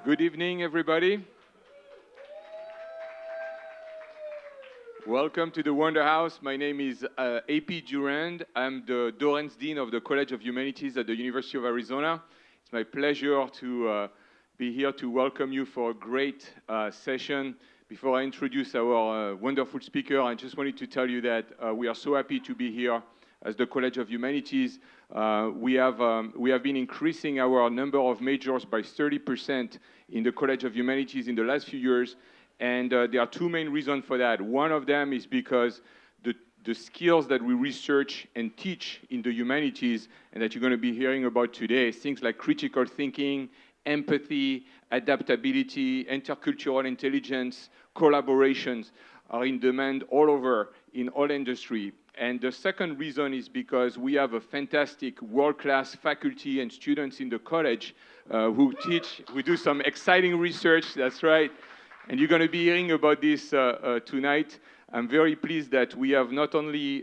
Good evening, everybody. Welcome to the Wonder House. My name is AP Durand. I'm the Dorrance Dean of the College of Humanities at the University of Arizona. It's my pleasure to be here to welcome you for a great session. Before I introduce our wonderful speaker, I just wanted to tell you that we are so happy to be here as the College of Humanities. We have been increasing our number of majors by 30% in the College of Humanities in the last few years, and there are two main reasons for that. One of them is because the skills that we research and teach in the humanities and that you're going to be hearing about today, things like critical thinking, empathy, adaptability, intercultural intelligence, collaborations are in demand all over in all industry. And the second reason is because we have a fantastic world-class faculty and students in the college who do some exciting research, that's right. And you're going to be hearing about this tonight. I'm very pleased that we have not only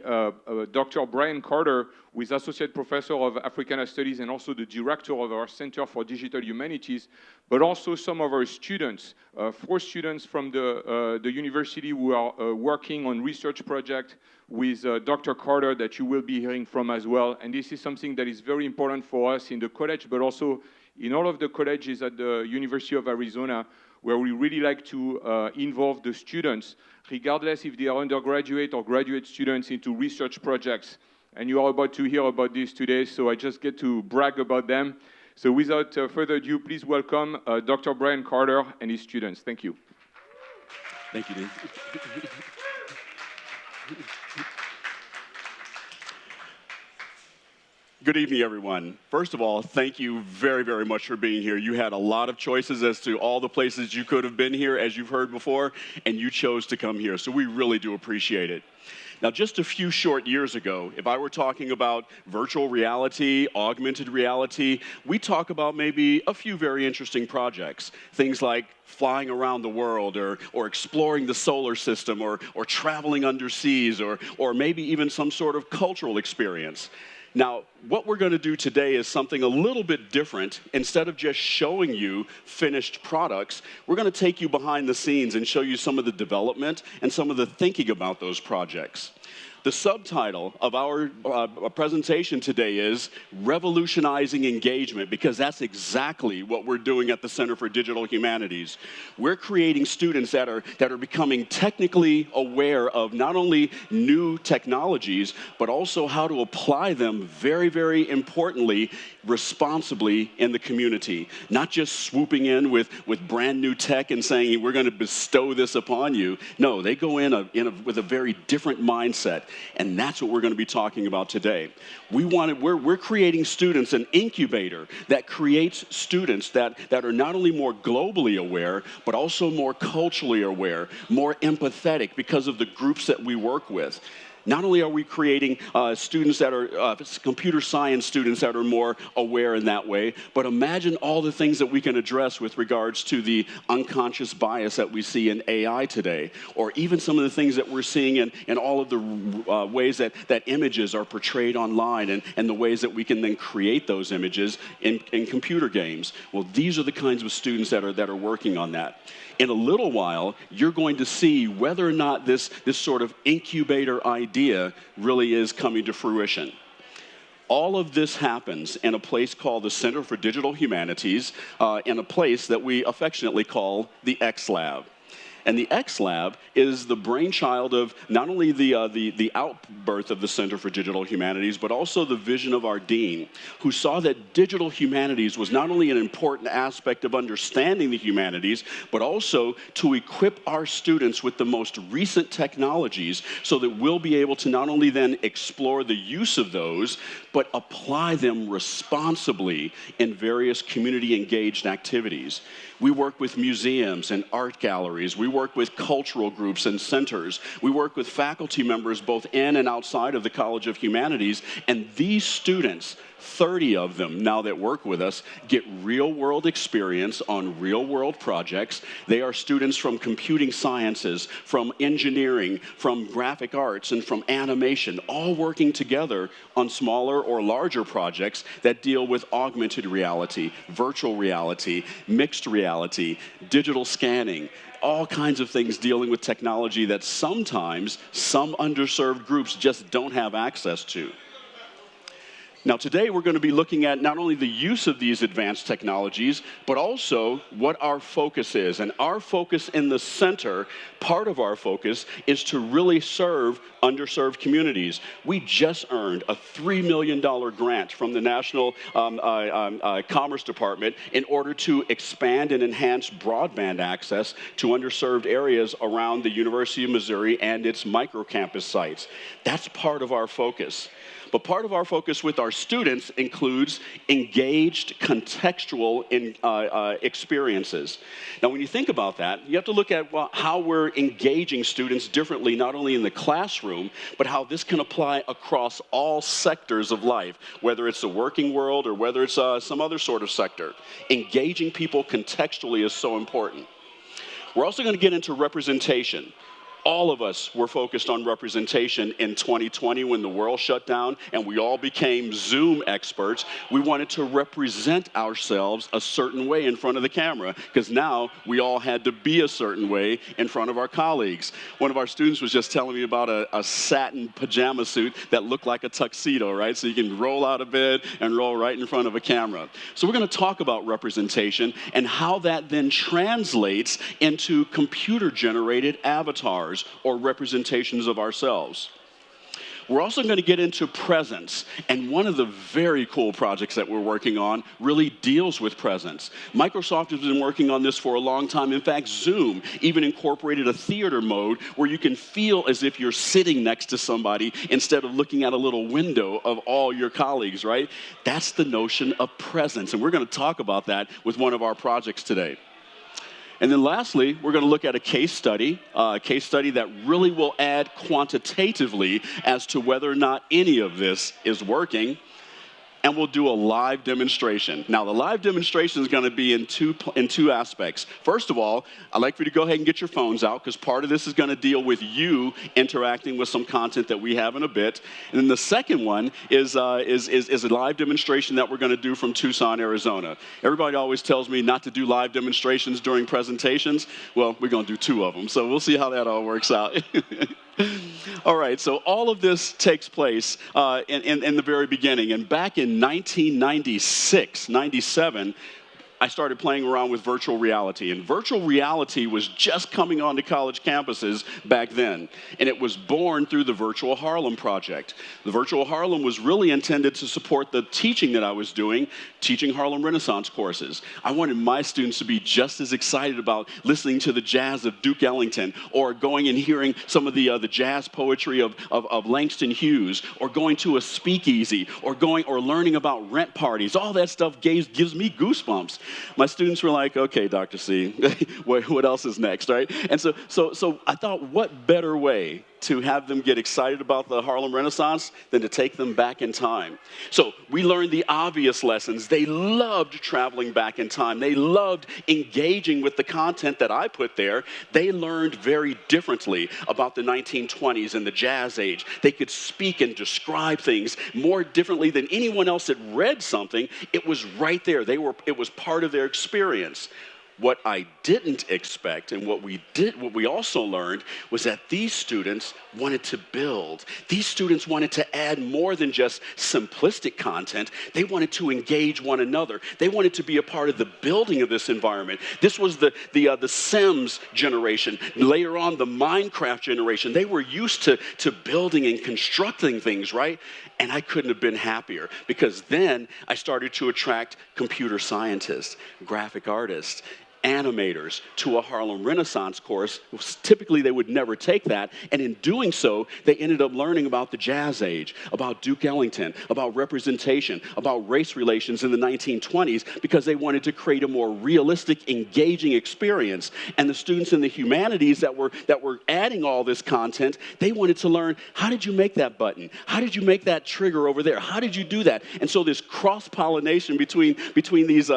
Dr. Bryan Carter, who is Associate Professor of Africana Studies and also the Director of our Center for Digital Humanities, but also some of our students, 4 students from the university who are working on research project with Dr. Carter that you will be hearing from as well. And this is something that is very important for us in the college, but also in all of the colleges at the University of Arizona, where we really like to involve the students, regardless if they are undergraduate or graduate students, into research projects. And you are about to hear about this today, so I just get to brag about them. So without further ado, please welcome Dr. Bryan Carter and his students. Thank you. Thank you, Dean. Good evening, everyone. First of all, thank you very, very much for being here. You had a lot of choices as to all the places you could have been here, as you've heard before, and you chose to come here, so we really do appreciate it. Now, just a few short years ago, if I were talking about virtual reality, augmented reality, we talk about maybe a few very interesting projects. Things like flying around the world or exploring the solar system or traveling underseas or maybe even some sort of cultural experience. Now, what we're going to do today is something a little bit different. Instead of just showing you finished products, we're going to take you behind the scenes and show you some of the development and some of the thinking about those projects. The subtitle of our presentation today is Revolutionizing Engagement, because that's exactly what we're doing at the Center for Digital Humanities. We're creating students that are becoming technically aware of not only new technologies, but also how to apply them very, very importantly, responsibly in the community. Not just swooping in with brand new tech and saying, we're going to bestow this upon you. No, they go in with a very different mindset. And that's what we're going to be talking about today. We're creating students, an incubator that creates students that are not only more globally aware, but also more culturally aware, more empathetic because of the groups that we work with. Not only are we creating students that are computer science students that are more aware in that way, but imagine all the things that we can address with regards to the unconscious bias that we see in AI today, or even some of the things that we're seeing in all of the ways that images are portrayed online and the ways that we can then create those images in computer games. Well, these are the kinds of students that are working on that. In a little while, you're going to see whether or not this sort of incubator idea really is coming to fruition. All of this happens in a place called the Center for Digital Humanities, in a place that we affectionately call the X Lab. And the X Lab is the brainchild of not only the outbirth of the Center for Digital Humanities, but also the vision of our dean, who saw that digital humanities was not only an important aspect of understanding the humanities, but also to equip our students with the most recent technologies so that we'll be able to not only then explore the use of those, but apply them responsibly in various community-engaged activities. We work with museums and art galleries. We We work with cultural groups and centers. We work with faculty members both in and outside of the College of Humanities. And these students, 30 of them now that work with us, get real-world experience on real-world projects. They are students from computing sciences, from engineering, from graphic arts, and from animation, all working together on smaller or larger projects that deal with augmented reality, virtual reality, mixed reality, digital scanning, all kinds of things dealing with technology that sometimes some underserved groups just don't have access to. Now, today we're going to be looking at not only the use of these advanced technologies, but also what our focus is. And our focus in the center, part of our focus, is to really serve underserved communities. We just earned a $3 million grant from the National Commerce Department in order to expand and enhance broadband access to underserved areas around the University of Missouri and its microcampus sites. That's part of our focus. But part of our focus with our students includes engaged, contextual experiences. Now, when you think about that, you have to look at how we're engaging students differently, not only in the classroom, but how this can apply across all sectors of life, whether it's the working world or whether it's some other sort of sector. Engaging people contextually is so important. We're also going to get into representation. All of us were focused on representation in 2020 when the world shut down and we all became Zoom experts. We wanted to represent ourselves a certain way in front of the camera because now we all had to be a certain way in front of our colleagues. One of our students was just telling me about a satin pajama suit that looked like a tuxedo, right? So you can roll out of bed and roll right in front of a camera. So we're going to talk about representation and how that then translates into computer-generated avatars or representations of ourselves. We're also going to get into presence, and one of the very cool projects that we're working on really deals with presence. Microsoft has been working on this for a long time. In fact, Zoom even incorporated a theater mode where you can feel as if you're sitting next to somebody instead of looking at a little window of all your colleagues, right? That's the notion of presence, and we're going to talk about that with one of our projects today. And then lastly, we're going to look at a case study that really will add quantitatively as to whether or not any of this is working. And we'll do a live demonstration. Now, the live demonstration is going to be in two aspects. First of all, I'd like for you to go ahead and get your phones out because part of this is going to deal with you interacting with some content that we have in a bit. And then the second one is a live demonstration that we're going to do from Tucson, Arizona. Everybody always tells me not to do live demonstrations during presentations. Well, we're going to do two of them. So we'll see how that all works out. All right, so all of this takes place in the very beginning. And back in 1996, 97, I started playing around with virtual reality. And virtual reality was just coming onto college campuses back then. And it was born through the Virtual Harlem project. The Virtual Harlem was really intended to support the teaching that I was doing, teaching Harlem Renaissance courses. I wanted my students to be just as excited about listening to the jazz of Duke Ellington, or going and hearing some of the jazz poetry of Langston Hughes, or going to a speakeasy, or learning about rent parties. All that stuff gives me goosebumps. My students were like, okay, Dr. C, what else is next, right? And so I thought, what better way to have them get excited about the Harlem Renaissance than to take them back in time. So we learned the obvious lessons. They loved traveling back in time. They loved engaging with the content that I put there. They learned very differently about the 1920s and the Jazz Age. They could speak and describe things more differently than anyone else that read something. It was right there. It was part of their experience. What I didn't expect and what we also learned was that these students wanted to build. These students wanted to add more than just simplistic content. They wanted to engage one another. They wanted to be a part of the building of this environment. This was the Sims generation. Later on, the Minecraft generation. They were used to building and constructing things, right? And I couldn't have been happier because then I started to attract computer scientists, graphic artists, animators to a Harlem Renaissance course. Typically, they would never take that, and in doing so, they ended up learning about the Jazz Age, about Duke Ellington, about representation, about race relations in the 1920s, because they wanted to create a more realistic, engaging experience. And the students in the humanities that were adding all this content, they wanted to learn, how did you make that button? How did you make that trigger over there? How did you do that? And so this cross-pollination between these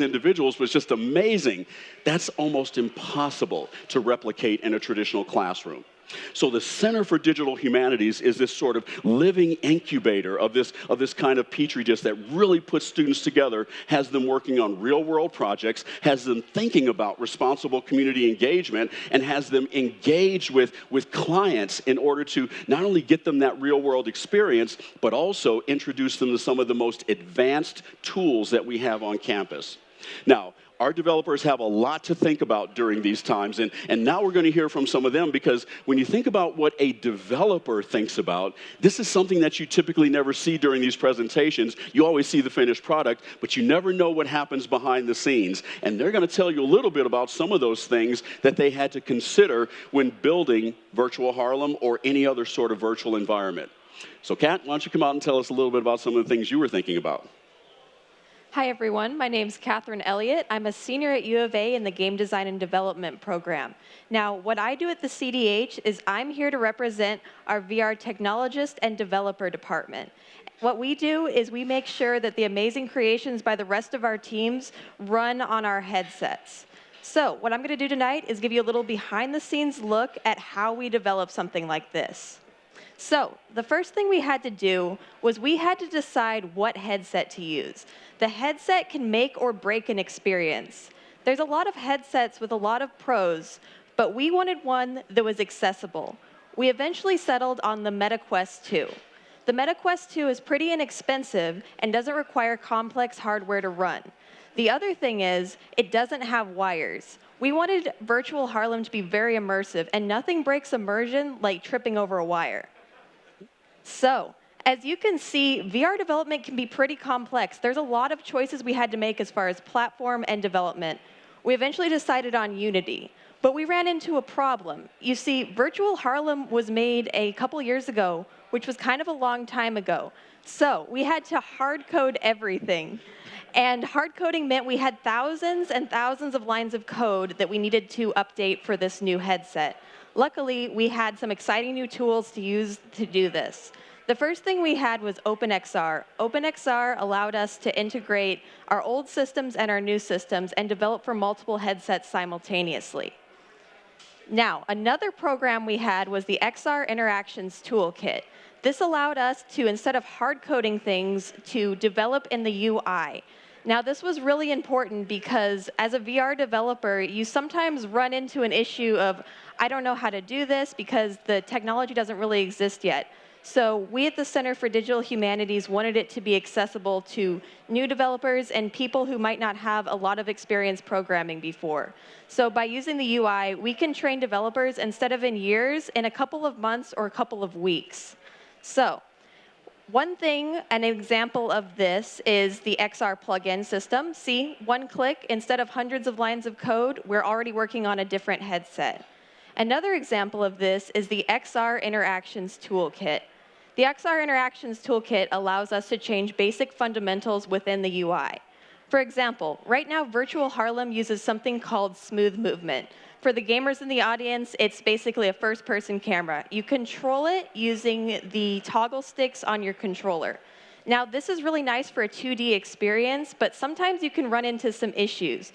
individuals was just amazing. That's almost impossible to replicate in a traditional classroom. So the Center for Digital Humanities is this sort of living incubator of this kind of petri dish that really puts students together, has them working on real-world projects, has them thinking about responsible community engagement, and has them engaged with clients in order to not only get them that real-world experience, but also introduce them to some of the most advanced tools that we have on campus. Now, our developers have a lot to think about during these times, and now we're going to hear from some of them, because when you think about what a developer thinks about, this is something that you typically never see during these presentations. You always see the finished product, but you never know what happens behind the scenes. And they're going to tell you a little bit about some of those things that they had to consider when building Virtual Harlem or any other sort of virtual environment. So, Kat, why don't you come out and tell us a little bit about some of the things you were thinking about? Hi, everyone. My name's Catherine Elliott. I'm a senior at U of A in the Game Design and Development program. Now, what I do at the CDH is I'm here to represent our VR technologist and developer department. What we do is we make sure that the amazing creations by the rest of our teams run on our headsets. So what I'm going to do tonight is give you a little behind-the-scenes look at how we develop something like this. So the first thing we had to do was we had to decide what headset to use. The headset can make or break an experience. There's a lot of headsets with a lot of pros, but we wanted one that was accessible. We eventually settled on the MetaQuest 2. The MetaQuest 2 is pretty inexpensive and doesn't require complex hardware to run. The other thing is, it doesn't have wires. We wanted Virtual Harlem to be very immersive, and nothing breaks immersion like tripping over a wire. So, as you can see, VR development can be pretty complex. There's a lot of choices we had to make as far as platform and development. We eventually decided on Unity, but we ran into a problem. You see, Virtual Harlem was made a couple years ago, which was kind of a long time ago. So we had to hard code everything. And hard coding meant we had thousands and thousands of lines of code that we needed to update for this new headset. Luckily, we had some exciting new tools to use to do this. The first thing we had was OpenXR. OpenXR allowed us to integrate our old systems and our new systems and develop for multiple headsets simultaneously. Now, another program we had was the XR Interactions Toolkit. This allowed us to, instead of hard coding things, to develop in the UI. Now, this was really important because as a VR developer, you sometimes run into an issue of, I don't know how to do this because the technology doesn't really exist yet. So we at the Center for Digital Humanities wanted it to be accessible to new developers and people who might not have a lot of experience programming before. So by using the UI, we can train developers instead of in years, in a couple of months or a couple of weeks. So one thing, an example of this is the XR plugin system. See, one click, instead of hundreds of lines of code, we're already working on a different headset. Another example of this is the XR Interactions Toolkit. The XR Interactions Toolkit allows us to change basic fundamentals within the UI. For example, right now, Virtual Harlem uses something called smooth movement. For the gamers in the audience, it's basically a first-person camera. You control it using the toggle sticks on your controller. Now, this is really nice for a 2D experience, but sometimes you can run into some issues.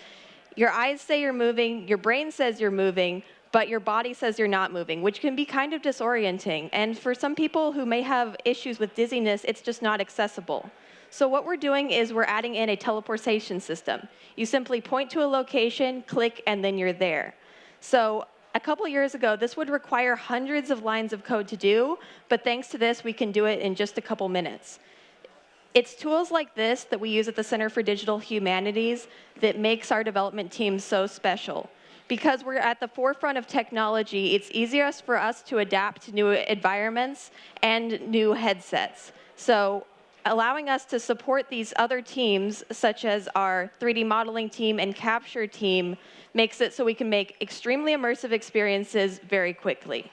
Your eyes say you're moving, your brain says you're moving, but your body says you're not moving, which can be kind of disorienting. And for some people who may have issues with dizziness, it's just not accessible. So what we're doing is we're adding in a teleportation system. You simply point to a location, click, and then you're there. So a couple years ago, this would require hundreds of lines of code to do, but thanks to this, we can do it in just a couple minutes. It's tools like this that we use at the Center for Digital Humanities that makes our development team so special. Because we're at the forefront of technology, it's easier for us to adapt to new environments and new headsets. So allowing us to support these other teams, such as our 3D modeling team and capture team, makes it so we can make extremely immersive experiences very quickly.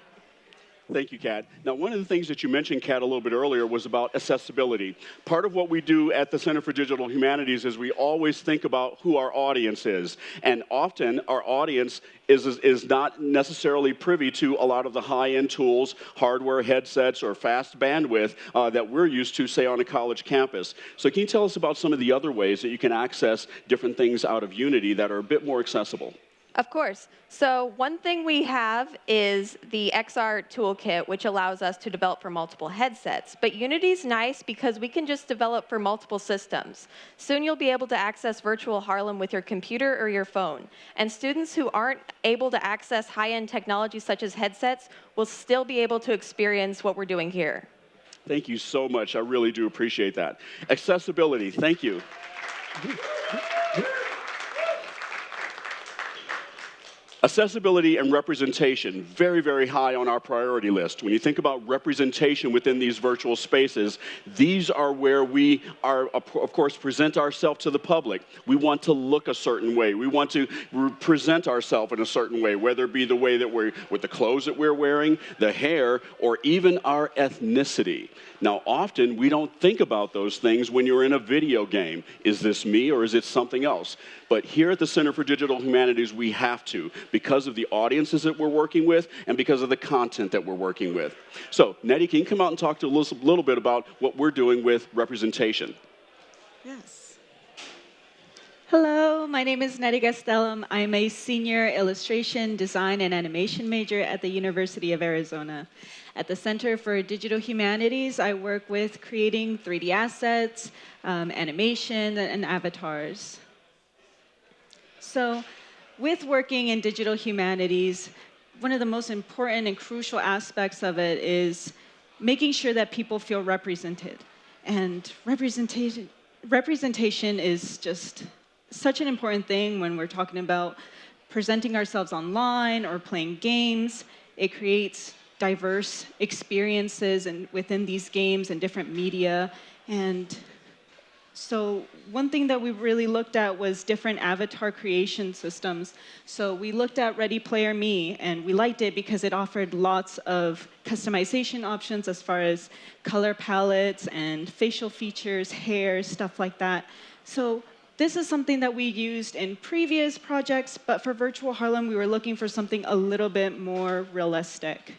Thank you, Kat. Now, one of the things that you mentioned, Kat, a little bit earlier was about accessibility. Part of what we do at the Center for Digital Humanities is we always think about who our audience is. And often, our audience is not necessarily privy to a lot of the high-end tools, hardware, headsets, or fast bandwidth that we're used to, say, on a college campus. So can you tell us about some of the other ways that you can access different things out of Unity that are a bit more accessible? Of course. So one thing we have is the XR toolkit, which allows us to develop for multiple headsets. But Unity's nice because we can just develop for multiple systems. Soon you'll be able to access Virtual Harlem with your computer or your phone. And students who aren't able to access high-end technology such as headsets will still be able to experience what we're doing here. Thank you so much. I really do appreciate that. Accessibility, thank you. Accessibility and representation, very, very high on our priority list. When you think about representation within these virtual spaces, these are where we are, of course, present ourselves to the public. We want to look a certain way. We want to present ourselves in a certain way, whether it be the way that we're, with the clothes that we're wearing, the hair, or even our ethnicity. Now, often we don't think about those things when you're in a video game. Is this me or is it something else? But here at the Center for Digital Humanities, we have to, because of the audiences that we're working with and because of the content that we're working with. So, Nettie, can you come out and talk to us a little bit about what we're doing with representation? Yes. Hello, my name is Nettie Gastelum. I'm a senior illustration, design, and animation major at the University of Arizona. At the Center for Digital Humanities, I work with creating 3D assets, animation, and avatars. So, with working in digital humanities, one of the most important and crucial aspects of it is making sure that people feel represented. And representation is just such an important thing when we're talking about presenting ourselves online or playing games. It creates diverse experiences within these games and different media. And so one thing that we really looked at was different avatar creation systems. So we looked at Ready Player Me, and we liked it because it offered lots of customization options as far as color palettes and facial features, hair, stuff like that. So this is something that we used in previous projects, but for Virtual Harlem, we were looking for something a little bit more realistic.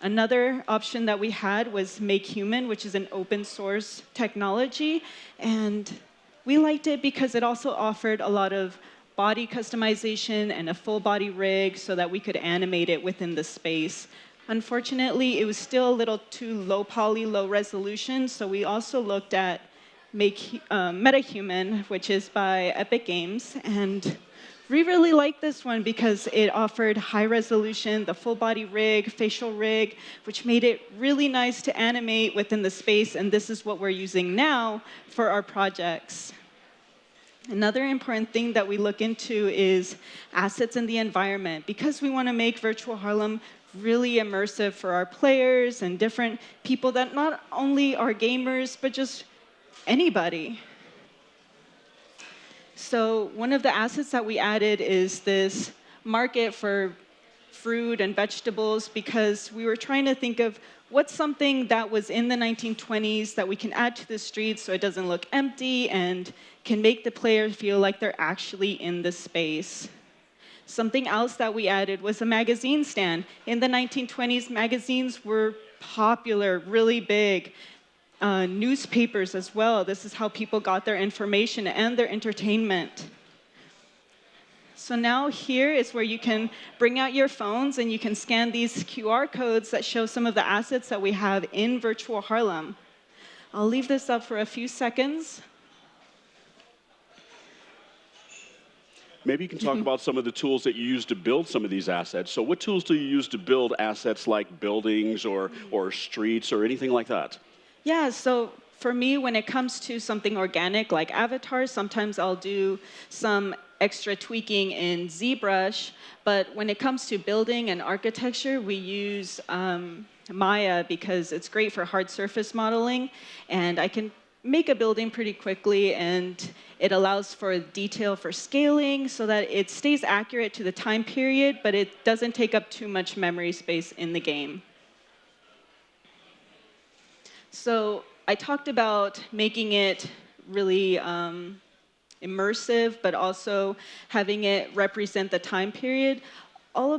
Another option that we had was Make Human, which is an open source technology. And we liked it because it also offered a lot of body customization and a full body rig so that we could animate it within the space. Unfortunately, it was still a little too low poly, low resolution. So we also looked at MetaHuman, which is by Epic Games. And we really liked this one because it offered high resolution, the full body rig, facial rig, which made it really nice to animate within the space, and this is what we're using now for our projects. Another important thing that we look into is assets in the environment. Because we want to make Virtual Harlem really immersive for our players and different people that not only are gamers, but just anybody. So one of the assets that we added is this market for fruit and vegetables because we were trying to think of what's something that was in the 1920s that we can add to the streets so it doesn't look empty and can make the player feel like they're actually in the space. Something else that we added was a magazine stand. In the 1920s, magazines were popular, really big. Newspapers as well. This is how people got their information and their entertainment. So now here is where you can bring out your phones and you can scan these QR codes that show some of the assets that we have in Virtual Harlem. I'll leave this up for a few seconds. Maybe you can talk about some of the tools that you use to build some of these assets. So what tools do you use to build assets like buildings or streets or anything like that? Yeah, so for me, when it comes to something organic like avatars, sometimes I'll do some extra tweaking in ZBrush. But when it comes to building and architecture, we use Maya because it's great for hard surface modeling, and I can make a building pretty quickly, and it allows for detail for scaling so that it stays accurate to the time period, but it doesn't take up too much memory space in the game. So I talked about making it really immersive, but also having it represent the time period. All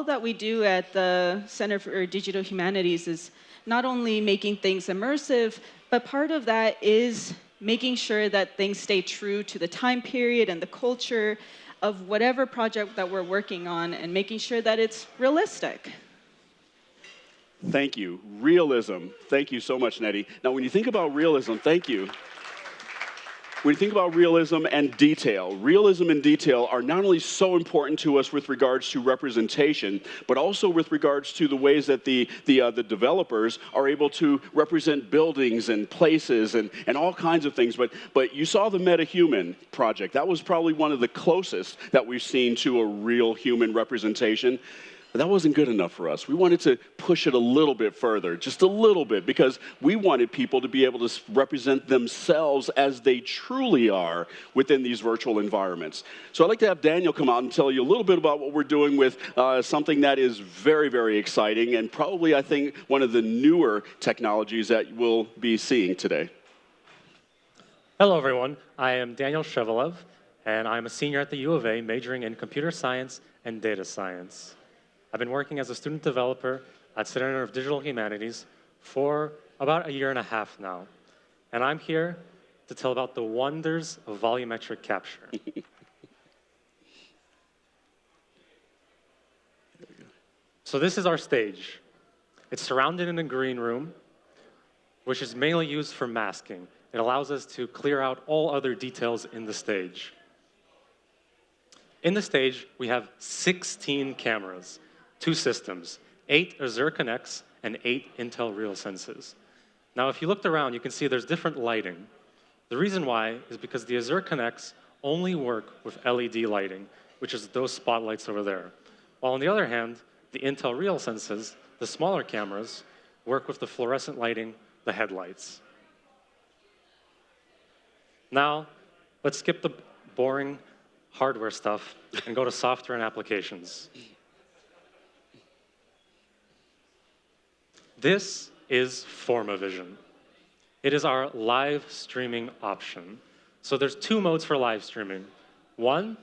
that we do at the Center for Digital Humanities is not only making things immersive, but part of that is making sure that things stay true to the time period and the culture of whatever project that we're working on, and making sure that it's realistic. Thank you. Realism. Thank you so much, Nettie. Now, when you think about realism, thank you. When you think about realism and detail are not only so important to us with regards to representation, but also with regards to the ways that the developers are able to represent buildings and places and all kinds of things. But you saw the MetaHuman project. That was probably one of the closest that we've seen to a real human representation. But that wasn't good enough for us. We wanted to push it a little bit further, just a little bit, because we wanted people to be able to represent themselves as they truly are within these virtual environments. So I'd like to have Daniel come out and tell you a little bit about what we're doing with something that is very, very exciting, and probably, I think, one of the newer technologies that we'll be seeing today. Hello, everyone. I am Daniel Shevelev, and I'm a senior at the U of A, majoring in computer science and data science. I've been working as a student developer at Center of Digital Humanities for about 1.5 years now. And I'm here to tell about the wonders of volumetric capture. So this is our stage. It's surrounded in a green room, which is mainly used for masking. It allows us to clear out all other details in the stage. In the stage, we have 16 cameras. 2 systems, 8 Azure Connects and 8 Intel RealSenses. Now, if you looked around, you can see there's different lighting. The reason why is because the Azure Connects only work with LED lighting, which is those spotlights over there. While on the other hand, the Intel RealSenses, the smaller cameras, work with the fluorescent lighting, the headlights. Now, let's skip the boring hardware stuff and go to software and applications. This is FormaVision. It is our live streaming option. So there's 2 modes for live streaming. One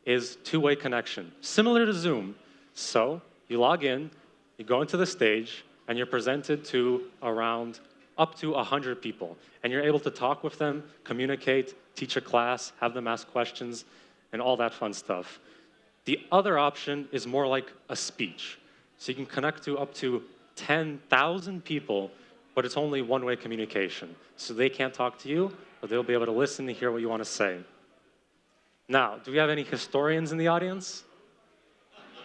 is two-way connection, similar to Zoom. So you log in, you go into the stage, and you're presented to around up to 100 people. And you're able to talk with them, communicate, teach a class, have them ask questions, and all that fun stuff. The other option is more like a speech. So you can connect to up to 10,000 people, but it's only one-way communication. So they can't talk to you, but they'll be able to listen to hear what you want to say. Now, do we have any historians in the audience?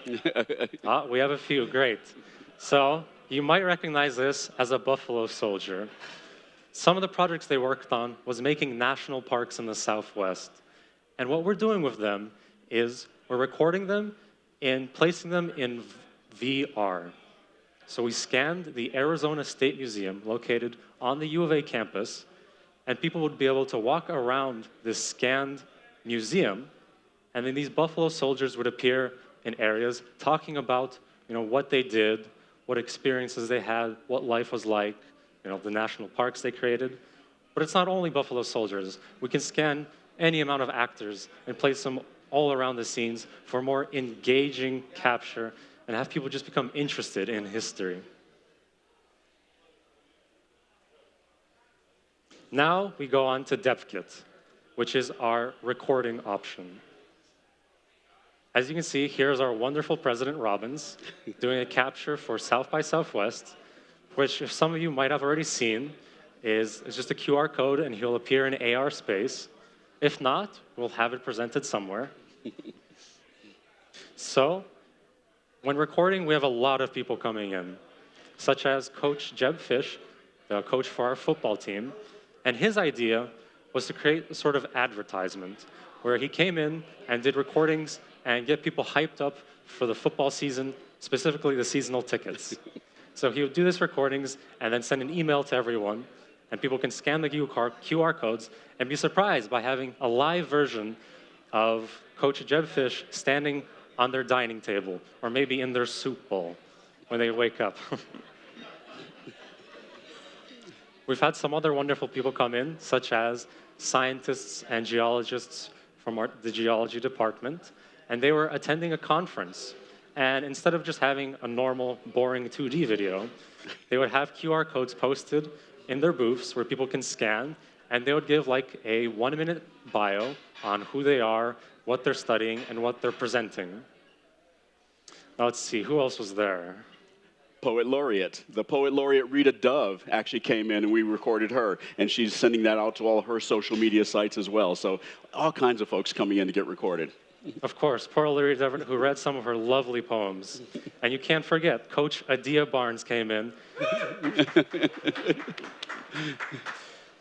We have a few, great. So you might recognize this as a buffalo soldier. Some of the projects they worked on was making national parks in the Southwest. And what we're doing with them is we're recording them and placing them in VR. So we scanned the Arizona State Museum located on the U of A campus, and people would be able to walk around this scanned museum, and then these buffalo soldiers would appear in areas talking about what they did, what experiences they had, what life was like, the national parks they created. But it's not only buffalo soldiers. We can scan any amount of actors and place them all around the scenes for more engaging capture and have people just become interested in history. Now we go on to DepthKit, which is our recording option. As you can see, here's our wonderful President Robbins doing a capture for South by Southwest, which if some of you might have already seen, is just a QR code and he'll appear in AR space. If not, we'll have it presented somewhere. So, when recording, we have a lot of people coming in, such as Coach Jeb Fish, the coach for our football team, and his idea was to create a sort of advertisement where he came in and did recordings and get people hyped up for the football season specifically the seasonal tickets. So he would do this recordings and then send an email to everyone, and people can scan the QR codes and be surprised by having a live version of Coach Jebfish standing on their dining table, or maybe in their soup bowl when they wake up. We've had some other wonderful people come in, such as scientists and geologists from the geology department, and they were attending a conference. And instead of just having a normal, boring 2D video, they would have QR codes posted in their booths where people can scan, and they would give like a 1-minute bio on who they are, what they're studying, and what they're presenting. Now let's see, who else was there? Poet Laureate. The Poet Laureate Rita Dove actually came in and we recorded her, and she's sending that out to all of her social media sites as well. So all kinds of folks coming in to get recorded. Of course, poor Larry Devon, who read some of her lovely poems. And you can't forget, Coach Adia Barnes came in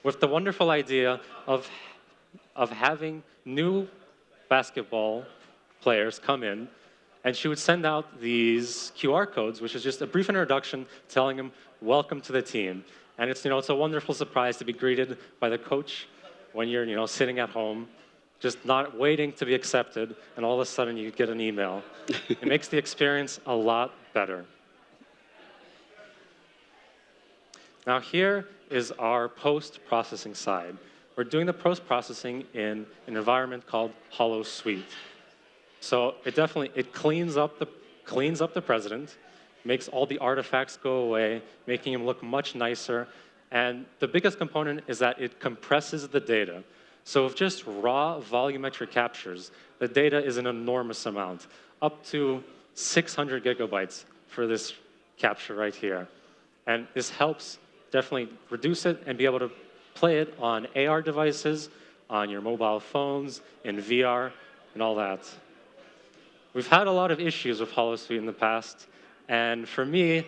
with the wonderful idea of having new basketball players come in, and she would send out these QR codes, which is just a brief introduction telling them, welcome to the team. And it's, it's a wonderful surprise to be greeted by the coach when you're, sitting at home, just not waiting to be accepted, and all of a sudden you get an email. It makes the experience a lot better. Now here is our post-processing side. We're doing the post-processing in an environment called HoloSuite. So it cleans up the president, makes all the artifacts go away, making him look much nicer. And the biggest component is that it compresses the data. So with just raw volumetric captures, the data is an enormous amount, up to 600 gigabytes for this capture right here. And this helps definitely reduce it and be able to play it on AR devices, on your mobile phones, in VR, and all that. We've had a lot of issues with HoloSuite in the past, and for me,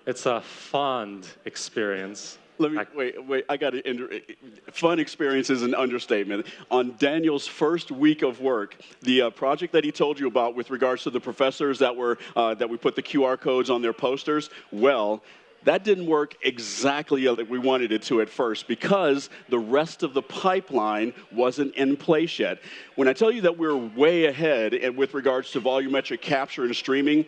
it's a fond experience. Wait, I got to fun experience is an understatement. On Daniel's first week of work, the project that he told you about with regards to the professors that we put the QR codes on their posters, well, that didn't work exactly like we wanted it to at first because the rest of the pipeline wasn't in place yet. When I tell you that we're way ahead with regards to volumetric capture and streaming,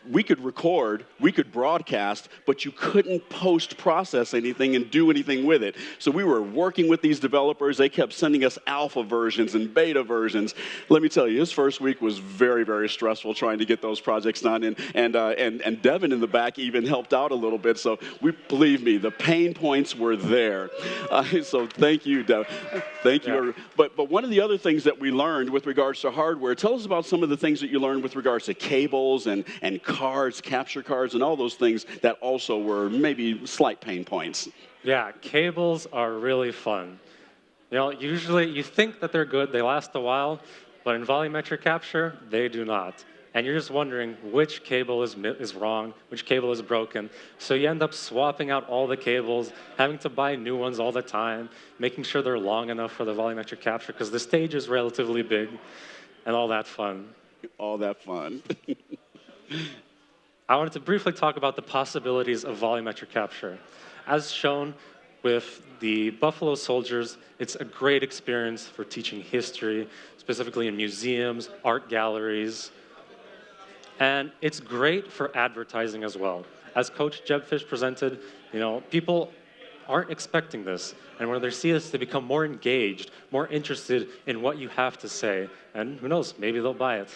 we could record, we could broadcast, but you couldn't post-process anything and do anything with it. So we were working with these developers. They kept sending us alpha versions and beta versions. Let me tell you, his first week was very, very stressful trying to get those projects done. And Devin in the back even helped out a little bit. So believe me, the pain points were there. So thank you, Devin. Thank you. Yeah. But one of the other things that we learned with regards to hardware, tell us about some of the things that you learned with regards to cables and cards, capture cards, and all those things that also were maybe slight pain points. Yeah, cables are really fun. Usually you think that they're good, they last a while, but in volumetric capture, they do not. And you're just wondering which cable is wrong, which cable is broken. So you end up swapping out all the cables, having to buy new ones all the time, making sure they're long enough for the volumetric capture, because the stage is relatively big, and all that fun. All that fun. I wanted to briefly talk about the possibilities of volumetric capture. As shown with the Buffalo Soldiers, it's a great experience for teaching history, specifically in museums, art galleries. And it's great for advertising as well. As Coach Jebfish presented, people aren't expecting this. And when they see this, they become more engaged, more interested in what you have to say. And who knows, maybe they'll buy it.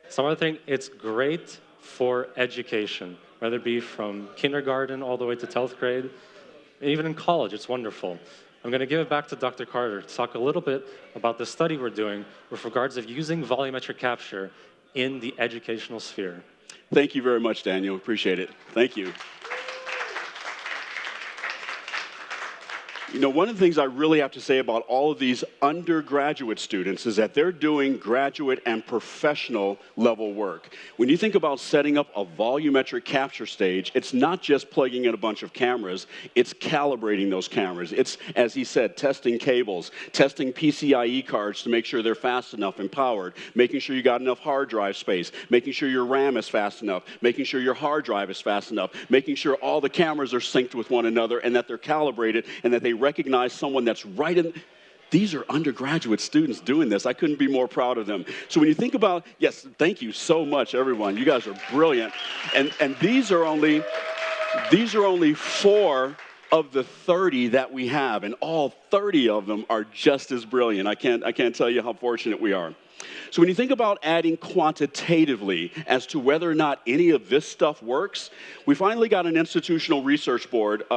Some other thing, it's great for education, whether it be from kindergarten all the way to 12th grade. Even in college, it's wonderful. I'm going to give it back to Dr. Carter to talk a little bit about the study we're doing with regards of using volumetric capture in the educational sphere. Thank you very much, Daniel. Appreciate it. Thank you. You know, one of the things I really have to say about all of these undergraduate students is that they're doing graduate and professional level work. When you think about setting up a volumetric capture stage, it's not just plugging in a bunch of cameras, it's calibrating those cameras. It's, as he said, testing cables, testing PCIe cards to make sure they're fast enough and powered, making sure you got enough hard drive space, making sure your RAM is fast enough, making sure your hard drive is fast enough, making sure all the cameras are synced with one another and that they're calibrated and that they recognize someone that's right in. These are undergraduate students doing this. I couldn't be more proud of them. So when you think about, yes, thank you so much, everyone. You guys are brilliant. And these are only 4 of the 30 that we have, and all 30 of them are just as brilliant. I can't tell you how fortunate we are. So when you think about adding quantitatively as to whether or not any of this stuff works, we finally got an institutional research board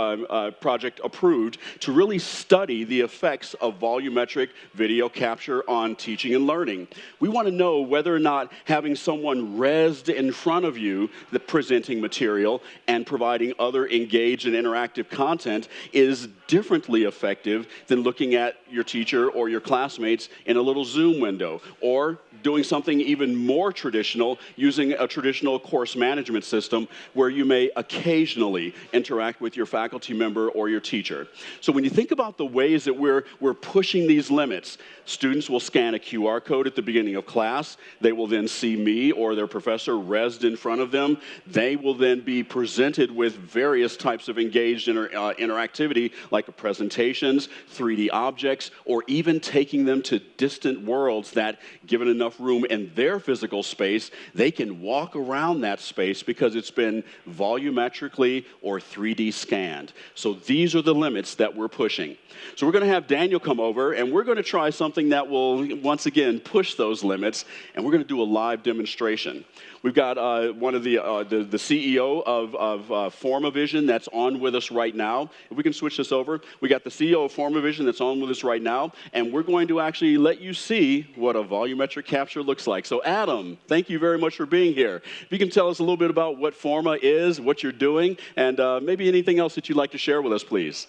project approved to really study the effects of volumetric video capture on teaching and learning. We want to know whether or not having someone resed in front of you, the presenting material and providing other engaged and interactive content is differently effective than looking at your teacher or your classmates in a little Zoom window, or doing something even more traditional, using a traditional course management system where you may occasionally interact with your faculty member or your teacher. So when you think about the ways that we're pushing these limits, students will scan a QR code at the beginning of class. They will then see me or their professor resed in front of them. They will then be presented with various types of engaged interactivity, like presentations, 3D objects, or even taking them to distant worlds that, given enough room in their physical space, they can walk around that space because it's been volumetrically or 3D scanned. So these are the limits that we're pushing. So we're going to have Daniel come over, and we're going to try something that will, once again, push those limits, and we're going to do a live demonstration. We've got one of the CEO of Formavision that's on with us right now. If we can switch this over. We got the CEO of Formavision that's on with us right now, and we're going to actually let you see what a volumetric capture looks like. So Adam, thank you very much for being here. If you can tell us a little bit about what Forma is, what you're doing, and maybe anything else that you'd like to share with us, please.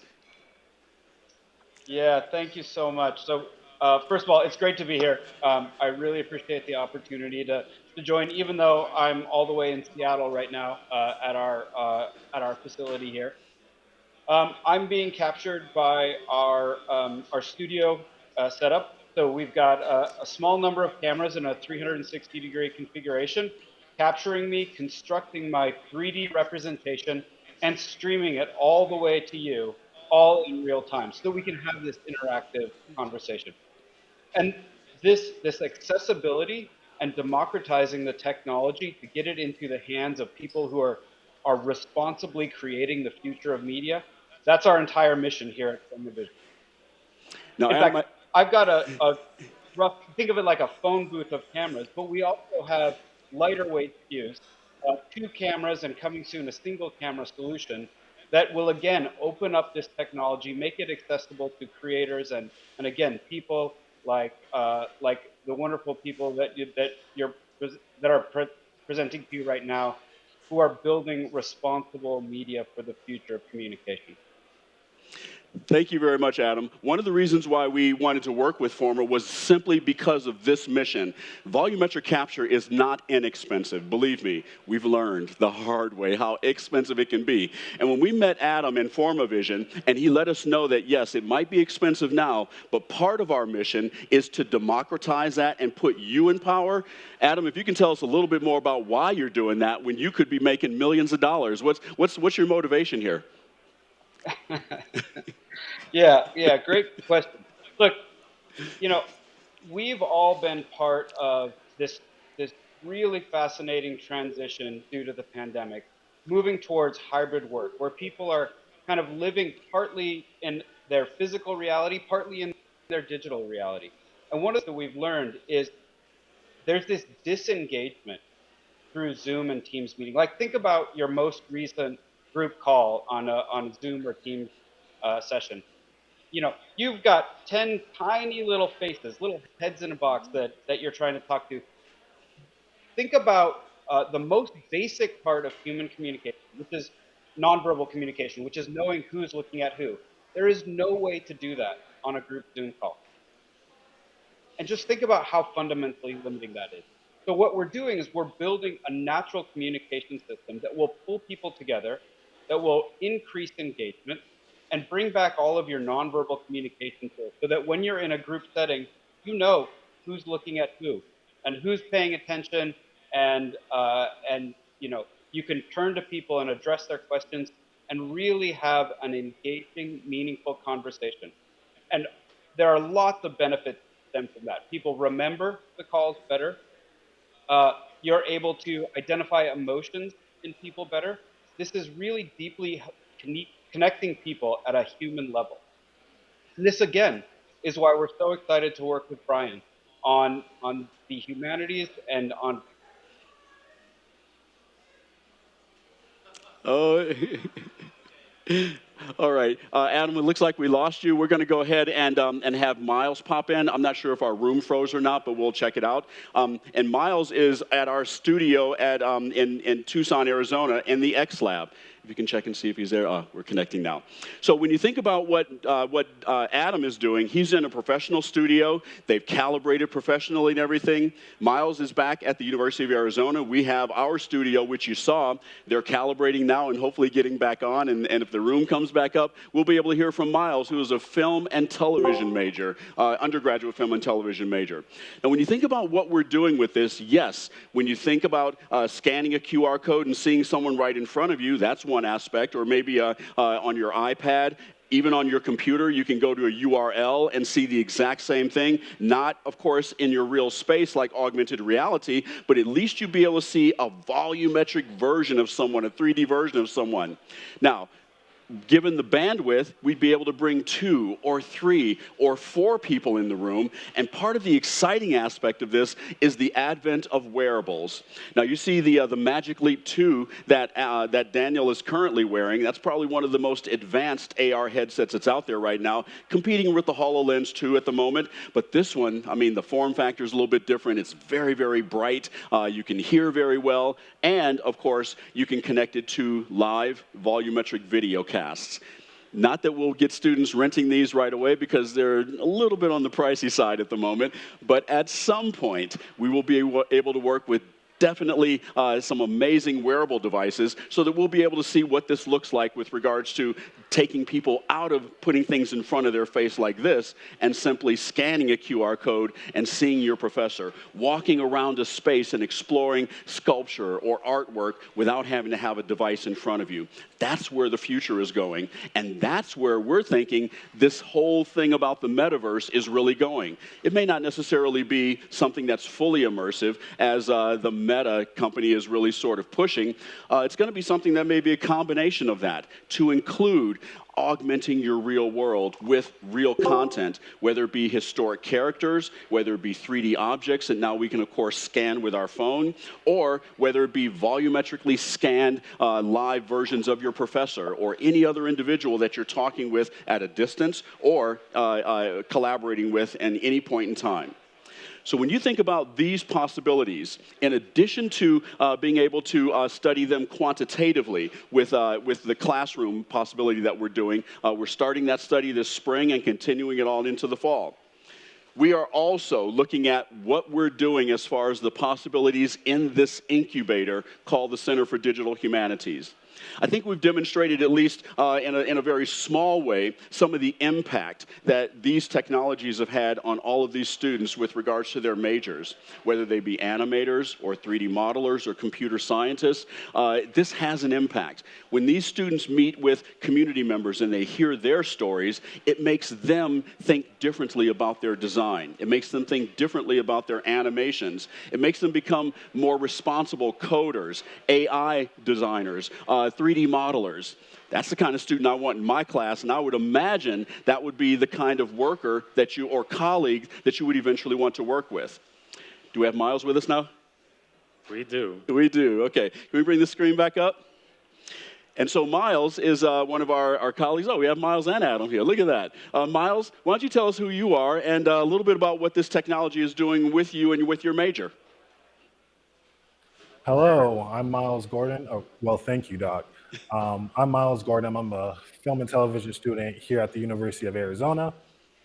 Yeah, thank you so much. So first of all, it's great to be here. I really appreciate the opportunity to join, even though I'm all the way in Seattle right now at our facility here. I'm being captured by our studio setup. So we've got a small number of cameras in a 360-degree configuration, capturing me, constructing my 3D representation, and streaming it all the way to you, all in real time, so that we can have this interactive conversation. And this accessibility and democratizing the technology to get it into the hands of people who are responsibly creating the future of media, that's our entire mission here at Formavision. Now, in fact, I've got a rough, think of it like a phone booth of cameras, but we also have lighter weight SKUs, 2 cameras, and coming soon a single camera solution that will again open up this technology, make it accessible to creators and again people like the wonderful people that are presenting to you right now, who are building responsible media for the future of communication. Thank you very much, Adam. One of the reasons why we wanted to work with Forma was simply because of this mission. Volumetric capture is not inexpensive. Believe me, we've learned the hard way how expensive it can be. And when we met Adam in Formavision, and he let us know that, yes, it might be expensive now, but part of our mission is to democratize that and put you in power. Adam, if you can tell us a little bit more about why you're doing that when you could be making millions of dollars. What's your motivation here? Yeah, great question. Look, you know, we've all been part of this really fascinating transition due to the pandemic, moving towards hybrid work, where people are kind of living partly in their physical reality, partly in their digital reality. And one of the things that we've learned is there's this disengagement through Zoom and Teams meeting. Like, think about your most recent group call on a Zoom or Teams session. You know, you've got 10 tiny little faces, little heads in a box that you're trying to talk to. Think about the most basic part of human communication, which is nonverbal communication, which is knowing who's looking at who. There is no way to do that on a group Zoom call. And just think about how fundamentally limiting that is. So what we're doing is we're building a natural communication system that will pull people together, that will increase engagement, and bring back all of your nonverbal communication tools so that when you're in a group setting, you know who's looking at who and who's paying attention, and you know, you can turn to people and address their questions and really have an engaging, meaningful conversation. And there are lots of benefits that stem from that. People remember the calls better. You're able to identify emotions in people better. This is really deeply connecting people at a human level. And this, again, is why we're so excited to work with Bryan on the humanities and on... Oh, all right. Adam, it looks like we lost you. We're going to go ahead and have Miles pop in. I'm not sure if our room froze or not, but we'll check it out. And Miles is at our studio in Tucson, Arizona, in the X Lab. If you can check and see if he's there. We're connecting now. So when you think about what Adam is doing, he's in a professional studio. They've calibrated professionally and everything. Miles is back at the University of Arizona. We have our studio, which you saw. They're calibrating now and hopefully getting back on. And if the room comes back up, we'll be able to hear from Miles, who is a film and television major, undergraduate film and television major. And when you think about what we're doing with this, yes, when you think about scanning a QR code and seeing someone right in front of you, that's one aspect, or maybe on your iPad, even on your computer, you can go to a URL and see the exact same thing. Not, of course, in your real space like augmented reality, but at least you'll be able to see a volumetric version of someone, a 3D version of someone. Now, given the bandwidth, we'd be able to bring 2 or 3 or 4 people in the room. And part of the exciting aspect of this is the advent of wearables. Now, you see the Magic Leap 2 that Daniel is currently wearing. That's probably one of the most advanced AR headsets that's out there right now, competing with the HoloLens 2 at the moment. But this one, I mean, the form factor is a little bit different. It's very, very bright. You can hear very well. And, of course, you can connect it to live volumetric video casts. Not that we'll get students renting these right away because they're a little bit on the pricey side at the moment, but at some point we will be able to work with definitely some amazing wearable devices so that we'll be able to see what this looks like with regards to taking people out of putting things in front of their face like this and simply scanning a QR code and seeing your professor, walking around a space and exploring sculpture or artwork without having to have a device in front of you. That's where the future is going, and that's where we're thinking this whole thing about the metaverse is really going. It may not necessarily be something that's fully immersive, as the Meta company is really sort of pushing. It's going to be something that may be a combination of that to include augmenting your real world with real content, whether it be historic characters, whether it be 3D objects that now we can, of course, scan with our phone, or whether it be volumetrically scanned live versions of your professor or any other individual that you're talking with at a distance or collaborating with at any point in time. So when you think about these possibilities, in addition to being able to study them quantitatively with the classroom possibility that we're doing, we're starting that study this spring and continuing it all into the fall. We are also looking at what we're doing as far as the possibilities in this incubator called the Center for Digital Humanities. I think we've demonstrated, at least in a very small way, some of the impact that these technologies have had on all of these students with regards to their majors, whether they be animators or 3D modelers or computer scientists. This has an impact. When these students meet with community members and they hear their stories, it makes them think differently about their design. It makes them think differently about their animations. It makes them become more responsible coders, AI designers, 3D modelers. That's the kind of student I want in my class, and I would imagine that would be the kind of worker that you, or colleague, that you would eventually want to work with. Do we have Miles with us now? We do. We do, okay. Can we bring the screen back up? And so Miles is one of our colleagues. Oh, we have Miles and Adam here. Look at that. Miles, why don't you tell us who you are and a little bit about what this technology is doing with you and with your major. Hello, I'm Miles Gordon. Oh, well, thank you, Doc. I'm Miles Gordon. I'm a film and television student here at the University of Arizona,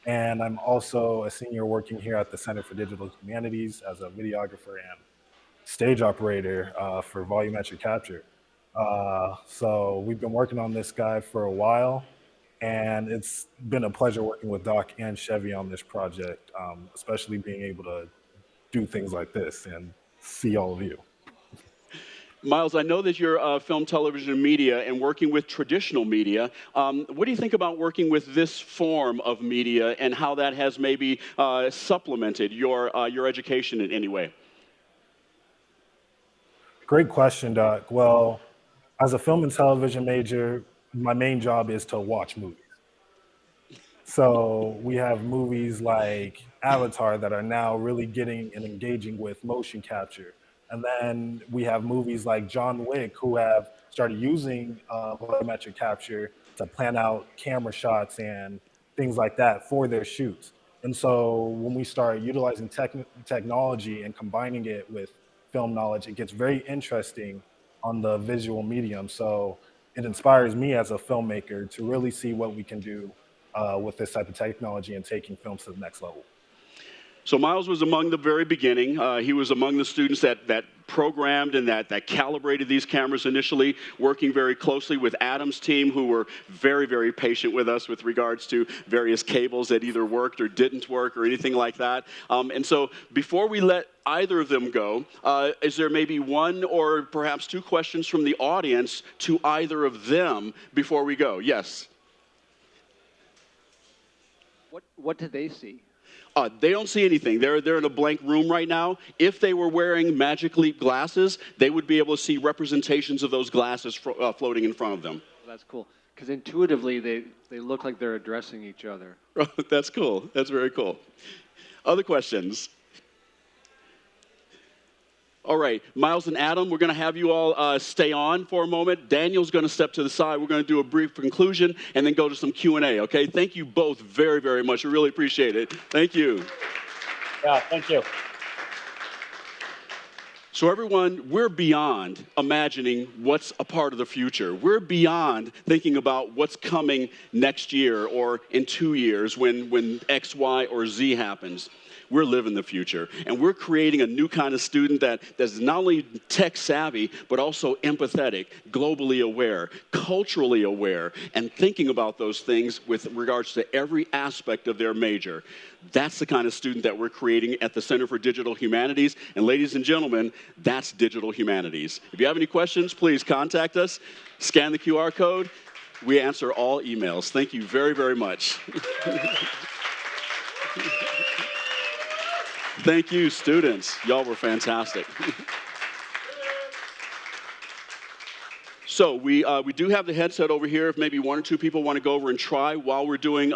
and I'm also a senior working here at the Center for Digital Humanities as a videographer and stage operator for volumetric capture. So we've been working on this guy for a while, and it's been a pleasure working with Doc and Chevy on this project, especially being able to do things like this and see all of you. Miles, I know that you're film, television, and media and working with traditional media. What do you think about working with this form of media and how that has maybe supplemented your education in any way? Great question, Doc. Well, as a film and television major, my main job is to watch movies. So we have movies like Avatar that are now really getting and engaging with motion capture. And then we have movies like John Wick who have started using volumetric capture to plan out camera shots and things like that for their shoots. And so when we start utilizing technology and combining it with film knowledge, it gets very interesting on the visual medium. So it inspires me as a filmmaker to really see what we can do with this type of technology and taking films to the next level. So Miles was among the very beginning. He was among the students that programmed and that calibrated these cameras initially, working very closely with Adam's team, who were very, very patient with us with regards to various cables that either worked or didn't work or anything like that. And so before we let either of them go, is there maybe one or perhaps two questions from the audience to either of them before we go? Yes? What do they see? They don't see anything. They're in a blank room right now. If they were wearing Magic Leap glasses, they would be able to see representations of those glasses floating in front of them. That's cool. Because intuitively, they look like they're addressing each other. That's cool. That's very cool. Other questions? All right, Miles and Adam, we're going to have you all stay on for a moment. Daniel's going to step to the side. We're going to do a brief conclusion and then go to some Q&A, okay? Thank you both very, very much. We really appreciate it. Thank you. Yeah, thank you. So everyone, we're beyond imagining what's a part of the future. We're beyond thinking about what's coming next year or in 2 years when X, Y, or Z happens. We're living the future, and we're creating a new kind of student that's not only tech savvy, but also empathetic, globally aware, culturally aware, and thinking about those things with regards to every aspect of their major. That's the kind of student that we're creating at the Center for Digital Humanities. And ladies and gentlemen, that's Digital Humanities. If you have any questions, please contact us. Scan the QR code. We answer all emails. Thank you very, very much. Thank you, students. Y'all were fantastic. So we do have the headset over here if maybe one or two people want to go over and try while we're doing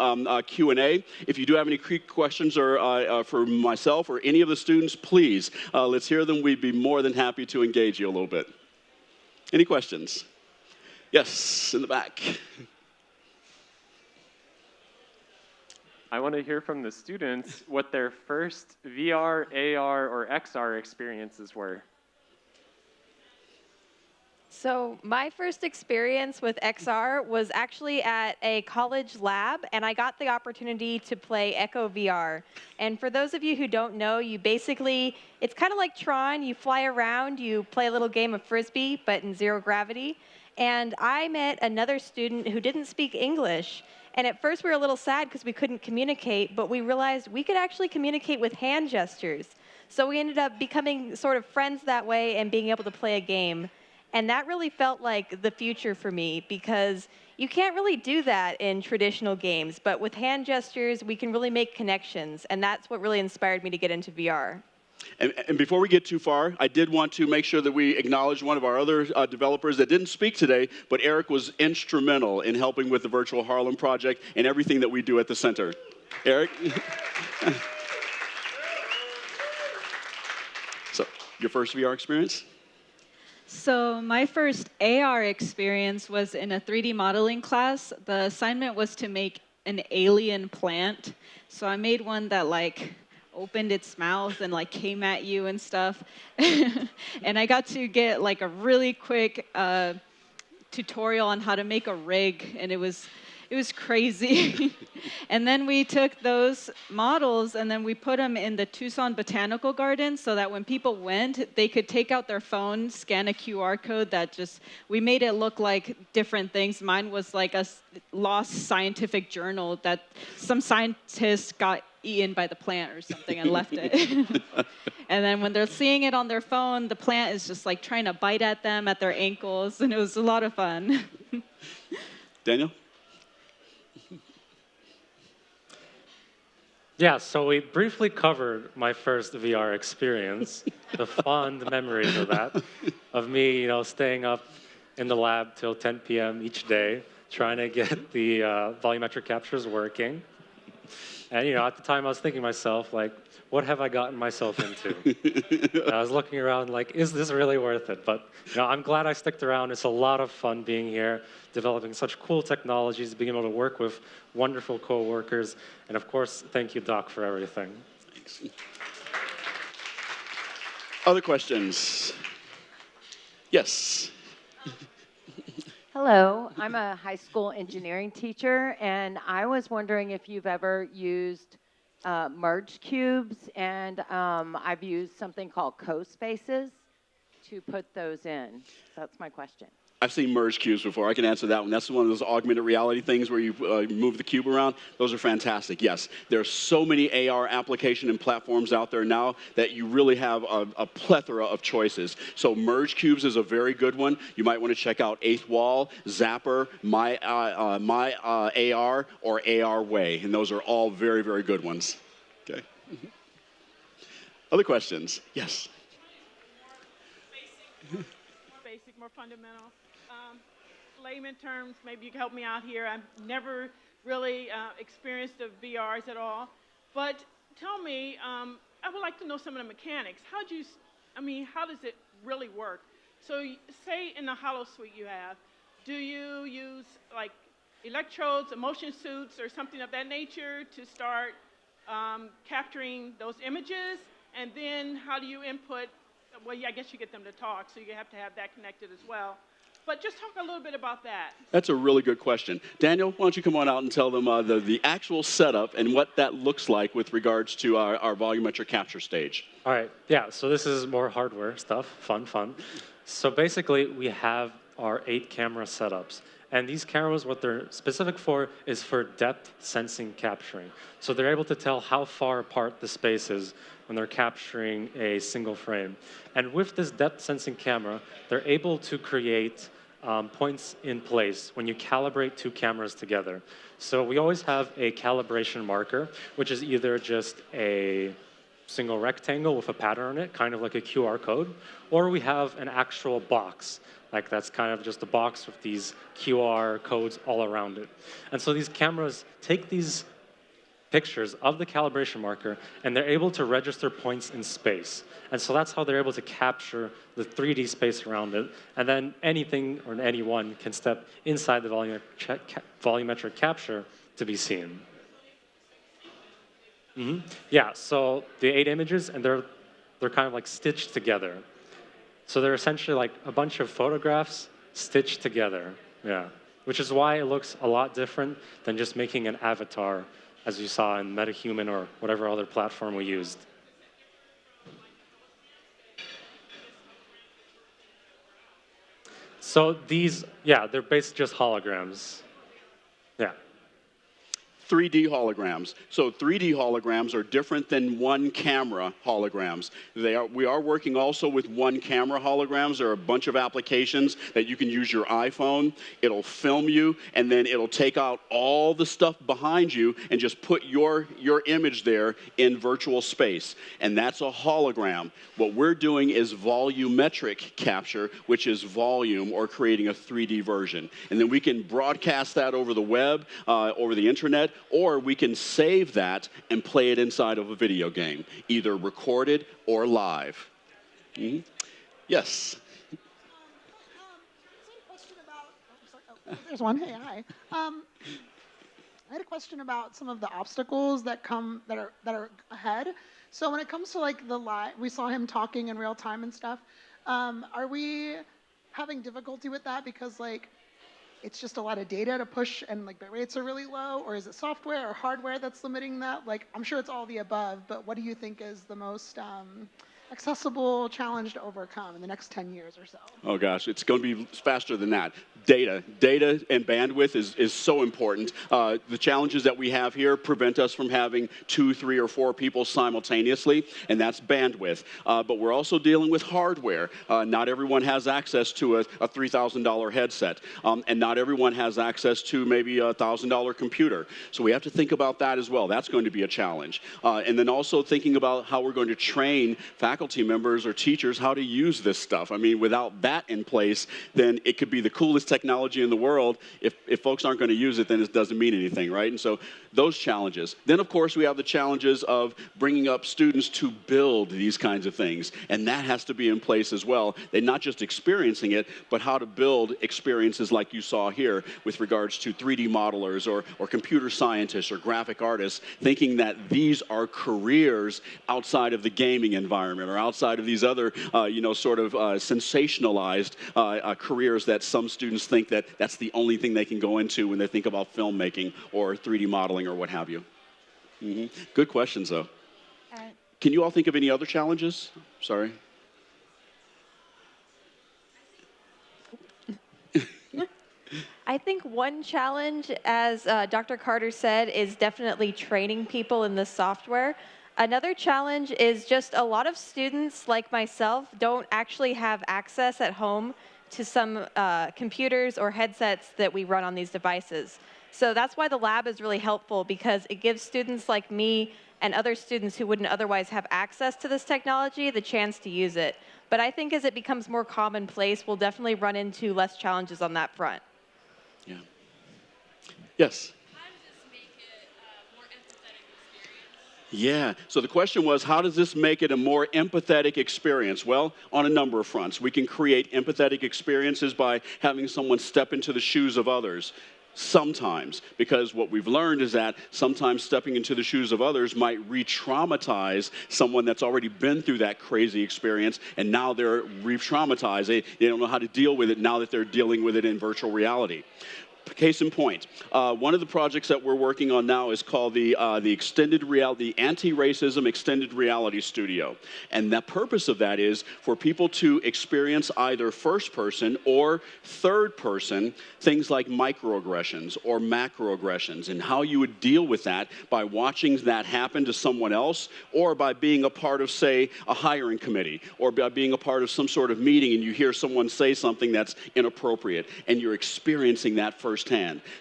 Q&A. If you do have any quick questions or for myself or any of the students, please, let's hear them. We'd be more than happy to engage you a little bit. Any questions? Yes, in the back. I want to hear from the students what their first VR, AR, or XR experiences were. So my first experience with XR was actually at a college lab, and I got the opportunity to play Echo VR. And for those of you who don't know, it's kind of like Tron. You fly around, you play a little game of Frisbee, but in zero gravity. And I met another student who didn't speak English. And at first we were a little sad because we couldn't communicate, but we realized we could actually communicate with hand gestures. So we ended up becoming sort of friends that way and being able to play a game. And that really felt like the future for me because you can't really do that in traditional games, but with hand gestures, we can really make connections. And that's what really inspired me to get into VR. And before we get too far, I did want to make sure that we acknowledge one of our other developers that didn't speak today, but Eric was instrumental in helping with the Virtual Harlem project and everything that we do at the center. Eric? So, your first VR experience? So my first AR experience was in a 3D modeling class. The assignment was to make an alien plant. So I made one that opened its mouth and came at you and stuff. And I got to get a really quick tutorial on how to make a rig, and it was crazy. And then we took those models and then we put them in the Tucson Botanical Gardens so that when people went, they could take out their phone, scan a QR code we made it look like different things. Mine was like a lost scientific journal that some scientist got eaten by the plant or something and left it. And then when they're seeing it on their phone, the plant is just like trying to bite at them at their ankles, and it was a lot of fun. Daniel? Yeah, so we briefly covered my first VR experience, the fond memories of that, of me, staying up in the lab till 10 p.m. each day, trying to get the volumetric captures working. And, at the time I was thinking to myself, like, what have I gotten myself into? I was looking around like, is this really worth it? But, I'm glad I stuck around. It's a lot of fun being here, developing such cool technologies, being able to work with wonderful coworkers. And of course, thank you, Doc, for everything. Thanks. Other questions? Yes. Hello, I'm a high school engineering teacher, and I was wondering if you've ever used merge cubes, and I've used something called co-spaces to put those in. So that's my question. I've seen merge cubes before. I can answer that one. That's one of those augmented reality things where you move the cube around. Those are fantastic. Yes, there are so many AR application and platforms out there now that you really have a plethora of choices. So merge cubes is a very good one. You might want to check out Eighth Wall, Zapper, My AR, or AR Way, and those are all very, very good ones. Okay. Other questions? Yes. Basic, more fundamental. Layman terms, maybe you can help me out here. I've never really experienced the VRs at all. But tell me, I would like to know some of the mechanics. How does it really work? So say in the holosuite you have, do you use like electrodes, motion suits, or something of that nature to start capturing those images? And then how do you input? Well, yeah, I guess you get them to talk, so you have to have that connected as well. But just talk a little bit about that. That's a really good question. Daniel, why don't you come on out and tell them the actual setup and what that looks like with regards to our volumetric capture stage. All right, yeah, so this is more hardware stuff, fun. So basically, we have our 8 camera setups. And these cameras, what they're specific for is for depth sensing capturing. So they're able to tell how far apart the space is when they're capturing a single frame. And with this depth sensing camera, they're able to create points in place when you calibrate 2 cameras together. So we always have a calibration marker, which is either just a single rectangle with a pattern on it, kind of like a QR code, or we have an actual box. Like that's kind of just a box with these QR codes all around it. And so these cameras take these pictures of the calibration marker, and they're able to register points in space. And so that's how they're able to capture the 3D space around it. And then anything or anyone can step inside the volumetric capture to be seen. Yeah, so the 8 images, and they're kind of like stitched together. So they're essentially like a bunch of photographs stitched together, yeah. Which is why it looks a lot different than just making an avatar, as you saw in MetaHuman or whatever other platform we used. So these, yeah, they're basically just holograms. Yeah. 3D holograms. So 3D holograms are different than one camera holograms. We are working also with one camera holograms. There are a bunch of applications that you can use your iPhone. It'll film you, and then it'll take out all the stuff behind you and just put your image there in virtual space. And that's a hologram. What we're doing is volumetric capture, which is volume or creating a 3D version. And then we can broadcast that over the web, over the internet, or we can save that and play it inside of a video game, either recorded or live. Yes? Same question about, there's one, hey, hi. I had a question about some of the obstacles that are ahead. So when it comes to like the live, we saw him talking in real time and stuff. Are we having difficulty with that because like it's just a lot of data to push and like the rates are really low, or is it software or hardware that's limiting that? Like, I'm sure it's all the above, but what do you think is the most accessible challenge to overcome in the next 10 years or so? Oh gosh, it's going to be faster than that. Data and bandwidth is so important. The challenges that we have here prevent us from having 2, 3, or 4 people simultaneously, and that's bandwidth. But we're also dealing with hardware. Not everyone has access to a $3,000 headset, and not everyone has access to maybe a $1,000 computer. So we have to think about that as well. That's going to be a challenge. And then also thinking about how we're going to train faculty members or teachers how to use this stuff. I mean, without that in place, then it could be the coolest technology in the world. If folks aren't going to use it, then it doesn't mean anything, right? And so those challenges. Then, of course, we have the challenges of bringing up students to build these kinds of things, and that has to be in place as well. They're not just experiencing it, but how to build experiences like you saw here with regards to 3D modelers or computer scientists or graphic artists, thinking that these are careers outside of the gaming environment or outside of these other, sort of sensationalized careers that some students think that that's the only thing they can go into when they think about filmmaking or 3D modeling or what have you. Good questions, though. Can you all think of any other challenges? Sorry. I think one challenge, as Dr. Carter said, is definitely training people in the software. Another challenge is just a lot of students, like myself, don't actually have access at home to some computers or headsets that we run on these devices. So that's why the lab is really helpful, because it gives students like me and other students who wouldn't otherwise have access to this technology the chance to use it. But I think as it becomes more commonplace, we'll definitely run into less challenges on that front. Yeah. Yes? Yeah, so the question was, how does this make it a more empathetic experience? Well, on a number of fronts. We can create empathetic experiences by having someone step into the shoes of others. Sometimes, because what we've learned is that sometimes stepping into the shoes of others might re-traumatize someone that's already been through that crazy experience, and now they're re-traumatized. They don't know how to deal with it now that they're dealing with it in virtual reality. Case in point, one of the projects that we're working on now is called the Extended Reality, the Anti-Racism Extended Reality Studio. And the purpose of that is for people to experience either first person or third person things like microaggressions or macroaggressions, and how you would deal with that by watching that happen to someone else, or by being a part of, say, a hiring committee, or by being a part of some sort of meeting and you hear someone say something that's inappropriate and you're experiencing that firsthand.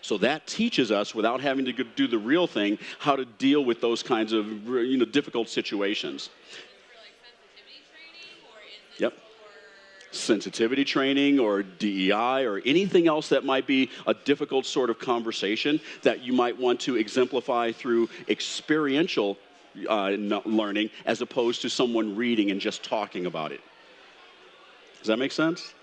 So that teaches us, without having to do the real thing, how to deal with those kinds of difficult situations. Yep. Sensitivity training or DEI or anything else that might be a difficult sort of conversation that you might want to exemplify through experiential learning, as opposed to someone reading and just talking about it. Does that make sense?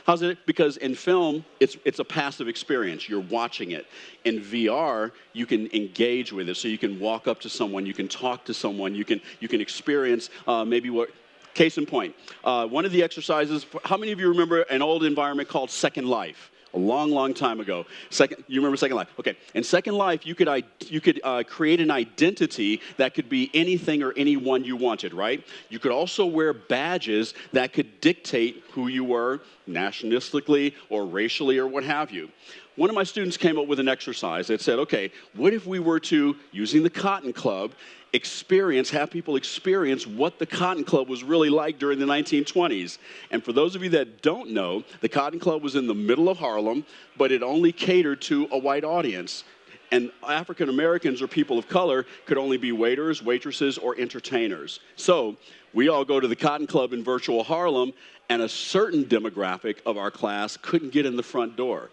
How's it? Because in film, it's a passive experience. You're watching it. In VR, you can engage with it. So you can walk up to someone, you can talk to someone, you can experience maybe what. Case in point, one of the exercises. How many of you remember an old environment called Second Life? A long, long time ago. You remember Second Life? Okay. In Second Life, you could create an identity that could be anything or anyone you wanted, right? You could also wear badges that could dictate who you were nationalistically or racially or what have you. One of my students came up with an exercise that said, okay, what if we were to, using the Cotton Club, have people experience what the Cotton Club was really like during the 1920s. And for those of you that don't know, the Cotton Club was in the middle of Harlem, but it only catered to a white audience. And African Americans or people of color could only be waiters, waitresses, or entertainers. So we all go to the Cotton Club in virtual Harlem, and a certain demographic of our class couldn't get in the front door.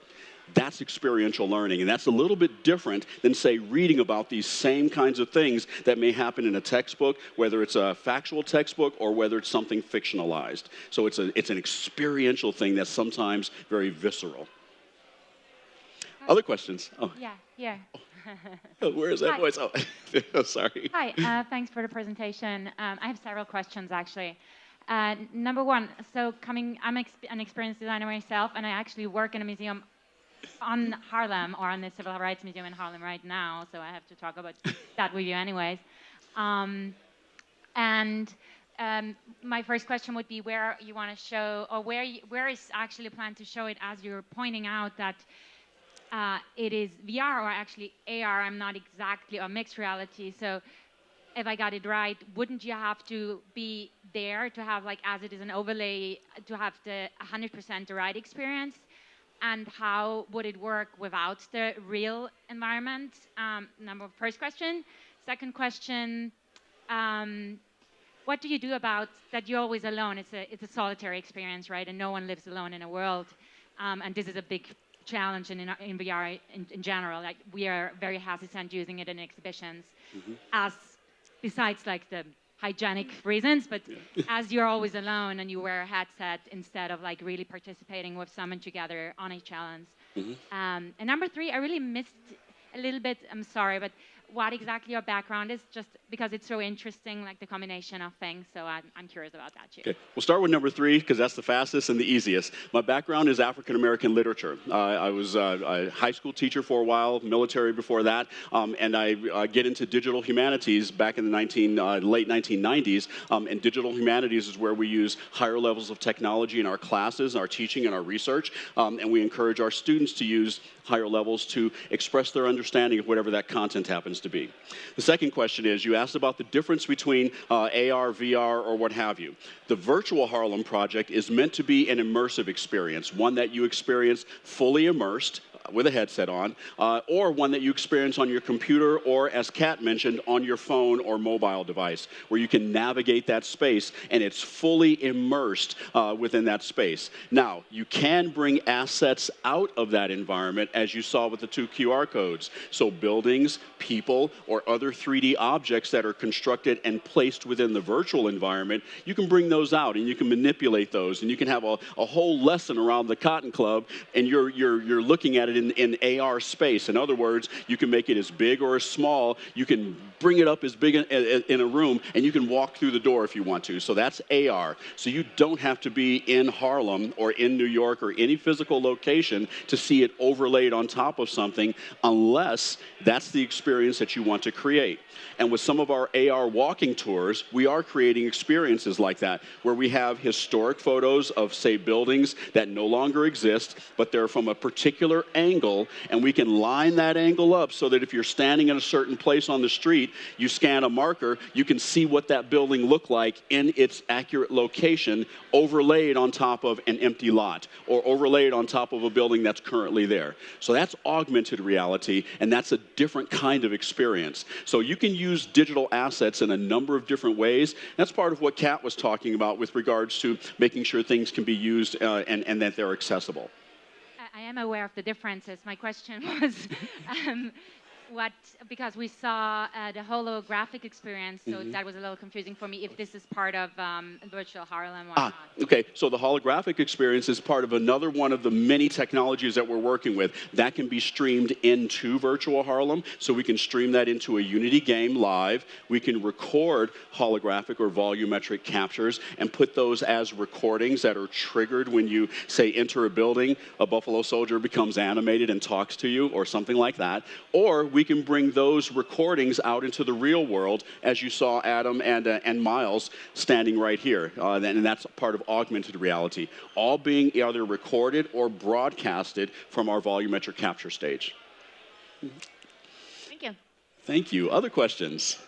That's experiential learning, and that's a little bit different than, say, reading about these same kinds of things that may happen in a textbook, whether it's a factual textbook or whether it's something fictionalized. So it's an experiential thing that's sometimes very visceral. Other questions? Oh. Yeah. Oh, where is that Hi. voice? Oh, sorry. Hi, thanks for the presentation. I have several questions, actually. Number one, so I'm an experienced designer myself, and I actually work in a museum on Harlem, or on the Civil Rights Museum in Harlem right now, so I have to talk about that with you anyways. My first question would be where you want to show, or where is actually planned to show it, as you're pointing out that it is VR or actually AR, I'm not exactly, or mixed reality. So if I got it right, wouldn't you have to be there to have, like, as it is an overlay, to have the 100% the right experience? And how would it work without the real environment? First question. Second question, what do you do about that you're always alone? It's a solitary experience, right? And no one lives alone in a world. And this is a big challenge in VR in general. Like, we are very hesitant using it in exhibitions, as besides like the hygienic reasons, but as you're always alone and you wear a headset instead of like really participating with someone together on a challenge. And number three, I really missed a little bit, I'm sorry, but what exactly your background is, just because it's so interesting, like the combination of things. So I'm curious about that too. Okay. We'll start with number three, because that's the fastest and the easiest. My background is African-American literature. I was a high school teacher for a while, military before that, and I get into digital humanities back in the late 1990s, and digital humanities is where we use higher levels of technology in our classes, our teaching, and our research, and we encourage our students to use higher levels to express their understanding of whatever that content happens to be. The second question is, you asked about the difference between AR, VR, or what have you. The Virtual Harlem project is meant to be an immersive experience, one that you experience fully immersed with a headset on, or one that you experience on your computer, or, as Kat mentioned, on your phone or mobile device, where you can navigate that space and it's fully immersed within that space. Now, you can bring assets out of that environment, as you saw with the 2 QR codes. So buildings, people, or other 3D objects that are constructed and placed within the virtual environment, you can bring those out and you can manipulate those, and you can have a whole lesson around the Cotton Club, and you're looking at it in AR space. In other words, you can make it as big or as small. You can bring it up as big in a room, and you can walk through the door if you want to. So that's AR. So you don't have to be in Harlem or in New York or any physical location to see it overlaid on top of something, unless that's the experience that you want to create. And with some of our AR walking tours, we are creating experiences like that, where we have historic photos of, say, buildings that no longer exist, but they're from a particular angle, and we can line that angle up so that if you're standing in a certain place on the street, you scan a marker, you can see what that building looked like in its accurate location, overlaid on top of an empty lot, or overlaid on top of a building that's currently there. So that's augmented reality, and that's a different kind of experience. So you can use digital assets in a number of different ways. That's part of what Kat was talking about with regards to making sure things can be used and that they're accessible. I am aware of the differences. My question was, because we saw the holographic experience, so that was a little confusing for me, if this is part of Virtual Harlem or not. Okay, so the holographic experience is part of another one of the many technologies that we're working with. That can be streamed into Virtual Harlem, so we can stream that into a Unity game live. We can record holographic or volumetric captures and put those as recordings that are triggered when you, say, enter a building, a Buffalo Soldier becomes animated and talks to you, or something like that. Or we can bring those recordings out into the real world, as you saw Adam and Miles standing right here. And that's part of augmented reality, all being either recorded or broadcasted from our volumetric capture stage. Thank you. Thank you. Other questions?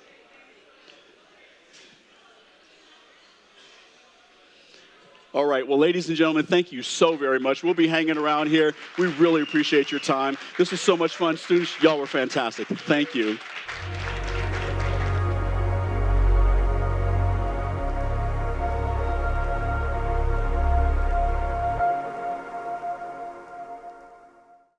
All right, well, ladies and gentlemen, thank you so very much. We'll be hanging around here. We really appreciate your time. This was so much fun. Students, y'all were fantastic. Thank you.